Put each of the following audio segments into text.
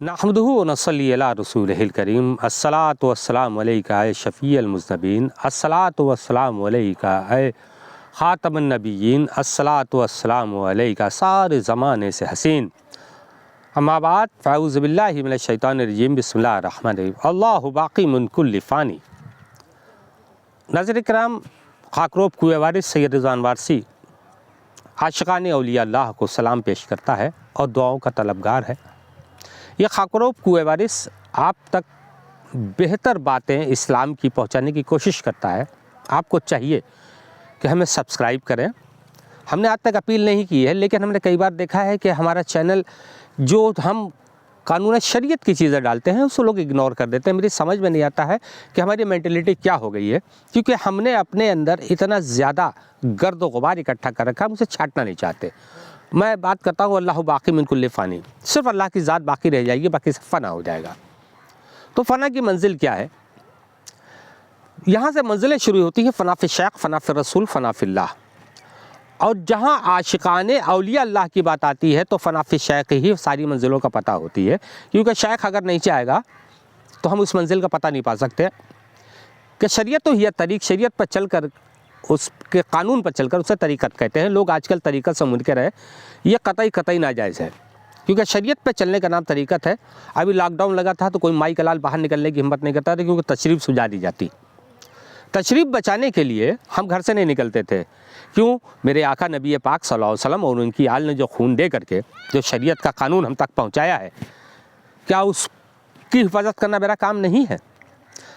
नहमदुहु व नसल्ली अला रसूलिहिल करीम अस्सलातु वस्सलामु अलैका ए शफ़ीअल मुज़नबीन अस्सलातु वस्सलामु अलैका ए ख़ातमुन नबिय्यीन अस्सलातु वस्सलामु अलैका सारे ज़माने से हसीन। अम्मा बाद फ़अऊज़ु बिल्लाहि मिनश शैतानिर रजीम बिस्मिल्लाहिर रहमानिर रहीम अल्लाहु बाक़ी मिन कुल्लि फ़ानी। नाज़रीन किराम, खाकरोब कुए वारिस सैयद रिज़वान वारसी आशिक़ाने औलिया अल्लाह को सलाम पेश करता है और दुआओं का तलबगार है। ये खाकरोब कुए वारिस आप तक बेहतर बातें इस्लाम की पहुंचाने की कोशिश करता है। आपको चाहिए कि हमें सब्सक्राइब करें। हमने आज तक अपील नहीं की है, लेकिन हमने कई बार देखा है कि हमारा चैनल जो हम कानून शरीयत की चीज़ें डालते हैं उसको लोग इग्नोर कर देते हैं। मेरी समझ में नहीं आता है कि हमारी मेंटलिटी क्या हो गई है, क्योंकि हमने अपने अंदर इतना ज़्यादा गर्द व गुबार इकट्ठा कर रखा है, हम उसे छाँटना नहीं चाहते। मैं बात करता हूँ अल्लाह बाक़ी मिन कुल्लि फ़ानी, सिर्फ अल्लाह की ज़ात बाकी रह जाएगी, बाकी सब फ़ना हो जाएगा। तो फ़ना की मंजिल क्या है? यहाँ से मंजिलें शुरू होती हैं फ़ना फ़ी शेख, फ़ना फ़ी रसूल, फ़ना फ़िल्लाह। और जहाँ आशिक़ाने औलिया अल्लाह की बात आती है तो फ़ना फ़ी शेख ही सारी मंजिलों का पता होती है, क्योंकि शेख अगर नहीं चाहेगा तो हम उस मंजिल का पता नहीं पा सकते कि शरीयत तो यह तरीक़, शरीयत पर चल कर, उसके कानून पर चलकर उसे तरीक़त कहते हैं। लोग आजकल तरीक़त से मुनकर है, ये कतई नाजायज़ है, क्योंकि शरीयत पे चलने का नाम तरीक़त है। अभी लॉकडाउन लगा था तो कोई माई कलाल बाहर निकलने की हिम्मत नहीं करता था, क्योंकि तशरीफ़ सुझा दी जाती। तशरीफ़ बचाने के लिए हम घर से नहीं निकलते थे। क्यों? मेरे आका नबी पाक सल्लल्लाहु अलैहि वसल्लम और उनकी आल ने जो खून दे करके जो शरीयत का कानून हम तक पहुँचाया है, क्या उसकी हिफाजत करना मेरा काम नहीं है?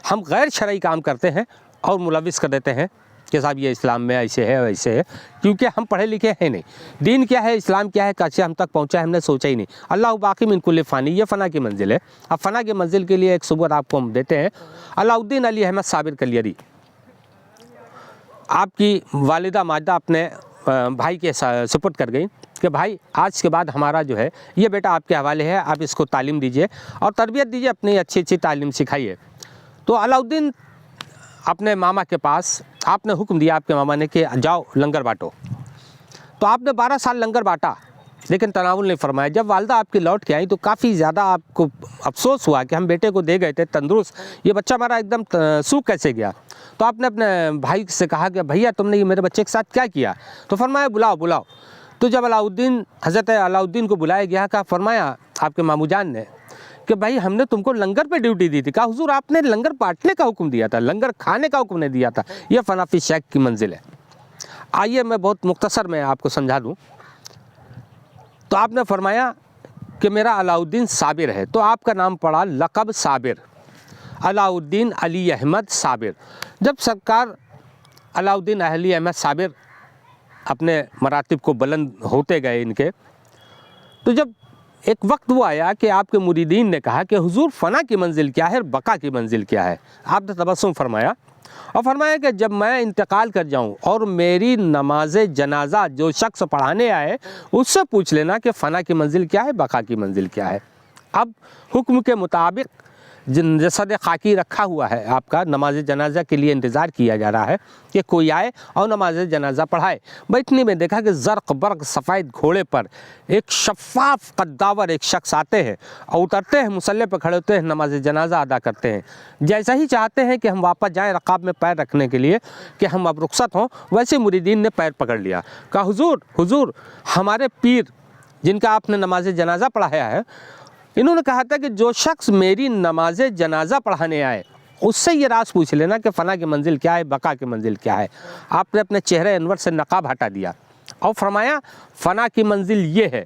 हम गैर शरई काम करते हैं और मुलविस कर देते हैं कि साहब ये इस्लाम में ऐसे है वैसे है, क्योंकि हम पढ़े लिखे हैं नहीं। दीन क्या है, इस्लाम क्या है, कैसे हम तक पहुंचा है, हमने सोचा ही नहीं। अल्लाह बाक़ी मिन कुल्लि फ़ानी, ये फ़ना की मंजिल है। अब फ़ना की मंजिल के लिए एक सुबह आपको हम देते हैं। अलाउद्दीन अली अहमद साबिर कलियरी, आपकी वालिदा मादा अपने भाई के सुपुर्द कर गई कि भाई आज के बाद हमारा जो है ये बेटा आपके हवाले है, आप इसको तालीम दीजिए और तरबियत दीजिए, अपनी अच्छी तालीम सिखाइए। तो अलाउद्दीन अपने मामा के पास, आपने हुक्म दिया आपके मामा ने कि जाओ लंगर बांटो। तो आपने 12 साल लंगर बांटा, लेकिन तनावुल नहीं फरमाया। जब वालदा आपकी लौट के आई तो काफ़ी ज़्यादा आपको अफसोस हुआ कि हम बेटे को दे गए थे तंदुरुस्त, ये बच्चा हमारा एकदम सूख कैसे गया। तो आपने अपने भाई से कहा कि भैया तुमने ये मेरे बच्चे के साथ क्या किया? तो फरमाया बुलाओ। तो जब हज़रत अलाउद्दीन को बुलाया गया, कहा फरमाया आपके मामू जान ने कि भाई हमने तुमको लंगर पे ड्यूटी दी थी। कहा हुजूर आपने लंगर बांटने का हुक्म दिया था, लंगर खाने का हुक्म नहीं दिया था। यह फ़ना फ़ी शेख की मंजिल है। आइए मैं बहुत मुख्तसर में आपको समझा दूँ। तो आपने फरमाया कि मेरा अलाउद्दीन साबिर है, तो आपका नाम पड़ा लक़ब साबिर, अलाउद्दीन अली अहमद साबिर। जब सरकार अलाउद्दीन अली अहमद साबिर अपने मरातिब को बुलंद होते गए इनके, तो जब एक वक्त वो आया कि आपके मुरीदीन ने कहा कि हुजूर फ़ना की मंजिल क्या है, बका की मंजिल क्या है? आपने तबस्सुम फरमाया और फरमाया कि जब मैं इंतकाल कर जाऊं और मेरी नमाज जनाजा जो शख्स पढ़ाने आए उससे पूछ लेना कि फ़ना की मंजिल क्या है, बका की मंजिल क्या है। अब हुक्म के मुताबिक जसद खाकी रखा हुआ है, आपका नमाज जनाजा के लिए इंतज़ार किया जा रहा है कि कोई आए और नमाज जनाजा पढ़ाए। बैठने में देखा कि ज़र्क़ बर्क़ सफ़ेद घोड़े पर एक शफ़ाफ़ कद्दावर एक शख्स आते हैं और उतरते हैं, मुसल्ले पर खड़े होते हैं, नमाज जनाजा अदा करते हैं। जैसा ही चाहते हैं कि हम वापस जाएँ रकाब में पैर रखने के लिए कि हम अब रुखसत हों, वैसे मुरीदीन ने पैर पकड़ लिया। कहा हुजूर हमारे पीर जिनका आपने नमाज जनाजा पढ़ाया है, इन्होंने कहा था कि जो शख्स मेरी नमाज जनाजा पढ़ाने आए उससे ये राज पूछ लेना कि फ़ना की मंजिल क्या है, बका की मंजिल क्या है। आपने अपने चेहरे अनवर से नकाब हटा दिया और फरमाया फ़ना की मंजिल ये है,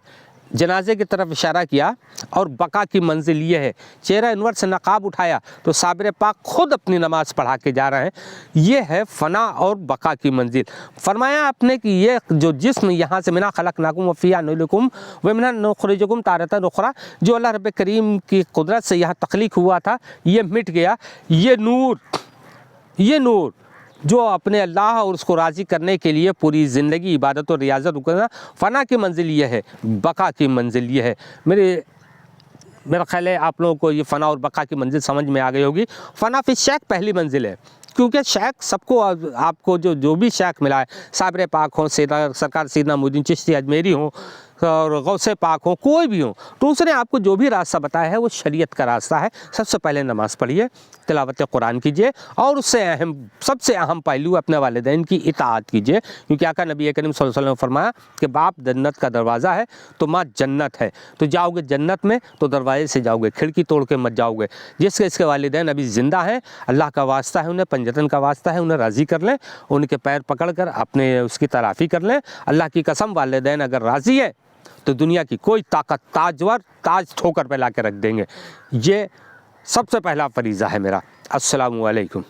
जनाजे की तरफ इशारा किया, और बका की मंजिल ये है। चेहरा अनवर से नकाब उठाया तो साबिर पाक खुद अपनी नमाज़ पढ़ा के जा रहे हैं। ये है फ़ना और बका की मंजिल। फरमाया आपने कि ये जो जिस्म यहाँ से मिना खलक़नाकुम व फ़ीहा नुइदुकुम व मिन्हा नुख़रिजुकुम तारतन उख़रा, जो अल्लाह रब्बे करीम की कुदरत से यहाँ तख्लीक़ हुआ था, ये मिट गया। ये नूर जो अपने अल्लाह और उसको राज़ी करने के लिए पूरी ज़िंदगी इबादत और रियाज़त करना, फ़ना की मंजिल ये है, बका की मंजिल ये है। मेरा ख़्याल है आप लोगों को ये फ़ना और बका की मंजिल समझ में आ गई होगी। फ़ना फ़ी शेख पहली मंजिल है, क्योंकि शेख सबको आपको जो भी शेख मिला है, साबिर पाक हों, सरकार सैयदना मोइनुद्दीन चिश्ती अजमेरी हों, اور غوث پاک ہوں، کوئی بھی ہوں، تو اس نے آپ کو جو بھی راستہ بتایا ہے وہ شریعت کا راستہ ہے۔ سب سے پہلے نماز پڑھیے، تلاوت قرآن کیجیے، اور اس سے اہم، سب سے اہم پہلو اپنے والدین کی اطاعت کیجیے، کیونکہ آقا نبی کریم صلی اللہ علیہ وسلم نے فرمایا کہ باپ جنت کا دروازہ ہے تو ماں جنت ہے، تو جاؤ گے جنت میں تو دروازے سے جاؤ گے، کھڑکی توڑ کے مت جاؤ گے۔ اس کے والدین ابھی زندہ ہیں، اللہ کا واسطہ ہے، انہیں پنجتن کا واسطہ ہے، انہیں راضی کر لیں، ان کے پیر پکڑ کر اپنے اس کی تلافی کر لیں۔ اللہ کی قسم، والدین اگر راضی ہے تو دنیا کی کوئی طاقت تاج ٹھوکر پہ لا کے رکھ دیں گے۔ یہ سب سے پہلا فریضہ ہے میرا۔ السلام علیکم۔